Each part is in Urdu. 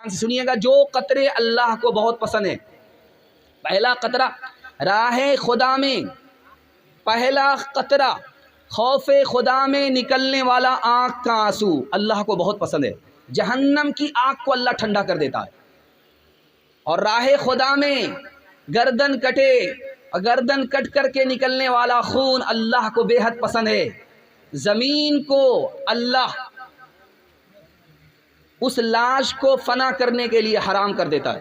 سنیے گا، جو قطرے اللہ کو بہت پسند ہے. پہلا قطرہ راہ خدا میں، پہلا قطرہ خوف خدا میں نکلنے والا آنکھ کا آنسو اللہ کو بہت پسند ہے. جہنم کی آگ کو اللہ ٹھنڈا کر دیتا ہے. اور راہ خدا میں گردن کٹے، گردن کٹ کر کے نکلنے والا خون اللہ کو بے حد پسند ہے. زمین کو اللہ اس لاش کو فنا کرنے کے لیے حرام کر دیتا ہے.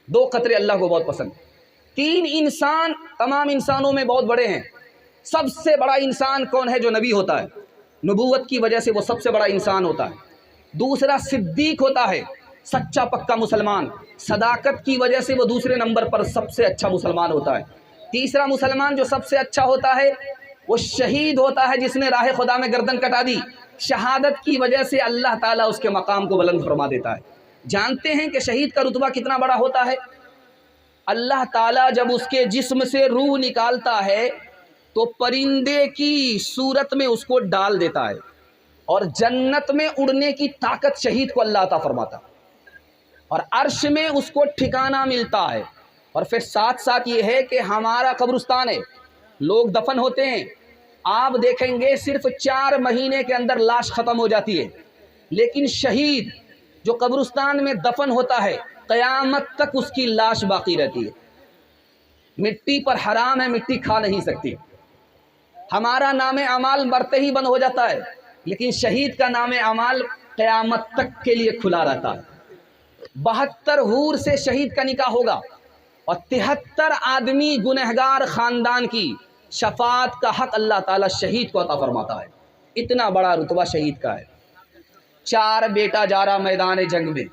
دو قطرے اللہ کو بہت پسند. تین انسان تمام انسانوں میں بہت بڑے ہیں. سب سے بڑا انسان کون ہے؟ جو نبی ہوتا ہے، نبوت کی وجہ سے وہ سب سے بڑا انسان ہوتا ہے. دوسرا صدیق ہوتا ہے، سچا پکا مسلمان، صداقت کی وجہ سے وہ دوسرے نمبر پر سب سے اچھا مسلمان ہوتا ہے. تیسرا مسلمان جو سب سے اچھا ہوتا ہے وہ شہید ہوتا ہے، جس نے راہ خدا میں گردن کٹا دی. شہادت کی وجہ سے اللہ تعالیٰ اس کے مقام کو بلند فرما دیتا ہے. جانتے ہیں کہ شہید کا رتبہ کتنا بڑا ہوتا ہے؟ اللہ تعالیٰ جب اس کے جسم سے روح نکالتا ہے تو پرندے کی صورت میں اس کو ڈال دیتا ہے، اور جنت میں اڑنے کی طاقت شہید کو اللہ عطا فرماتا ہے، اور عرش میں اس کو ٹھکانہ ملتا ہے. اور پھر ساتھ ساتھ یہ ہے کہ ہمارا قبرستان ہے، لوگ دفن ہوتے ہیں، آپ دیکھیں گے صرف 4 مہینے کے اندر لاش ختم ہو جاتی ہے. لیکن شہید جو قبرستان میں دفن ہوتا ہے قیامت تک اس کی لاش باقی رہتی ہے. مٹی پر حرام ہے، مٹی کھا نہیں سکتی. ہمارا نام اعمال مرتے ہی بند ہو جاتا ہے، لیکن شہید کا نام اعمال قیامت تک کے لیے کھلا رہتا ہے. 72 حور سے شہید کا نکاح ہوگا، اور 73 آدمی گنہگار خاندان کی شفاعت کا حق اللہ تعالیٰ شہید کو عطا فرماتا ہے. اتنا بڑا رتبہ شہید کا ہے. 4 بیٹا جا رہا میدان جنگ میں،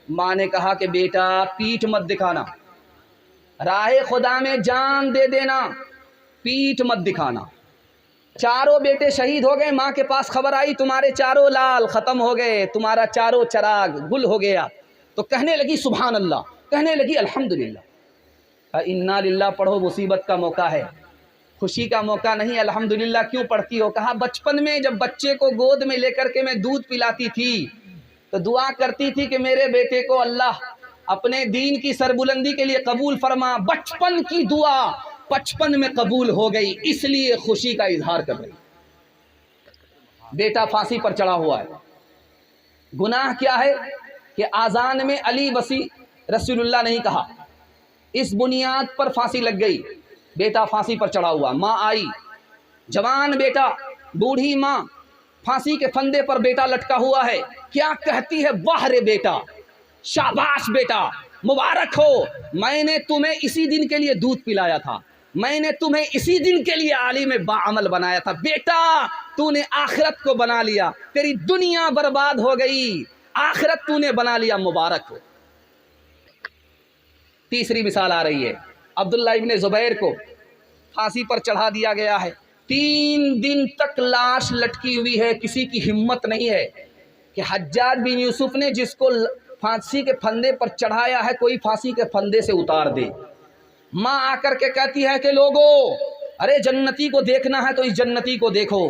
ماں نے کہا کہ بیٹا پیٹھ مت دکھانا، راہ خدا میں جان دے دینا، پیٹھ مت دکھانا. چاروں بیٹے شہید ہو گئے. ماں کے پاس خبر آئی تمہارے چاروں لال ختم ہو گئے، تمہارا چاروں چراغ گل ہو گیا. تو کہنے لگی سبحان اللہ، کہنے لگی الحمدللہ. انا للہ پڑھو، مصیبت کا موقع ہے، خوشی کا موقع نہیں. الحمدللہ کیوں پڑھتی ہو؟ کہا بچپن میں جب بچے کو گود میں لے کر کے میں دودھ پلاتی تھی تو دعا کرتی تھی کہ میرے بیٹے کو اللہ اپنے دین کی سربلندی کے لیے قبول فرما. بچپن کی دعا 55 میں قبول ہو گئی، اس لیے خوشی کا اظہار کر رہی. بیٹا پھانسی پر چڑھا ہوا ہے. گناہ کیا ہے کہ آذان میں علی وسیع رسول اللہ نہیں کہا، اس بنیاد پر پھانسی لگ گئی. بیٹا پھانسی پر چڑھا ہوا، ماں آئی، جوان بیٹا، بوڑھی ماں، پھانسی کے پھندے پر بیٹا لٹکا ہوا ہے. کیا کہتی ہے؟ واہ رے بیٹا، شاباش بیٹا، مبارک ہو، میں نے تمہیں اسی دن کے لیے دودھ پلایا تھا، میں نے تمہیں اسی دن کے لیے عالم باعمل بنایا تھا. بیٹا تو نے آخرت کو بنا لیا، تیری دنیا برباد ہو گئی، آخرت تو نے بنا لیا، مبارک ہو. تیسری مثال آ رہی ہے. عبداللہ ابن زبیر کو پھانسی پر چڑھا دیا گیا ہے. 3 دن تک لاش لٹکی ہوئی ہے. کسی کی ہمت نہیں ہے کہ حجاج بن یوسف نے جس کو پھانسی کے پھندے پر چڑھایا ہے کوئی پھانسی کے پھندے سے اتار دے. ماں آ کر کے کہتی ہے کہ لوگو، ارے جنتی کو دیکھنا ہے تو اس جنتی کو دیکھو،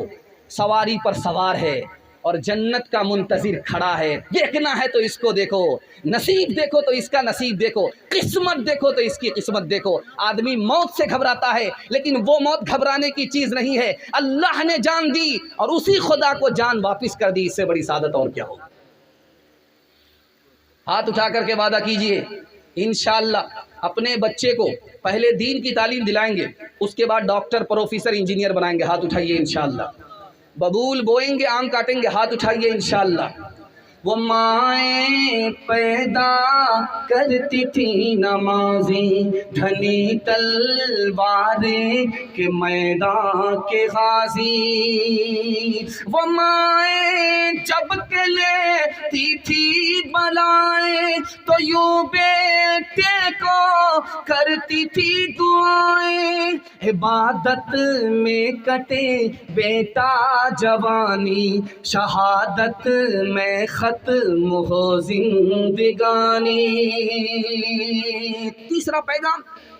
سواری پر سوار ہے اور جنت کا منتظر کھڑا ہے. دیکھنا ہے تو اس کو دیکھو، نصیب دیکھو تو اس کا نصیب دیکھو، قسمت دیکھو تو اس کی قسمت دیکھو. آدمی موت سے گھبراتا ہے، لیکن وہ موت گھبرانے کی چیز نہیں ہے. اللہ نے جان دی اور اسی خدا کو جان واپس کر دی، اس سے بڑی سعادت اور کیا ہوگی. ہاتھ اٹھا کر کے وعدہ کیجئے انشاءاللہ اپنے بچے کو پہلے دین کی تعلیم دلائیں گے، اس کے بعد ڈاکٹر، پروفیسر، انجینئر بنائیں گے. ہاتھ اٹھائیے انشاءاللہ. ببول بوئیں گے، آم کاٹیں گے. ہاتھ اٹھائیے انشاءاللہ. وہ مائیں پیدا کرتی تھی نمازی، دھنی تلوار کے میدان کے غازی. وہ مائیں جب کے لیتی تھی بلائیں تو یوں بیٹے کو کرتی تھی دعائیں. عبادت میں کٹے بیٹا جوانی، شہادت میں ختم ہو زندگانی. تیسرا پیغام،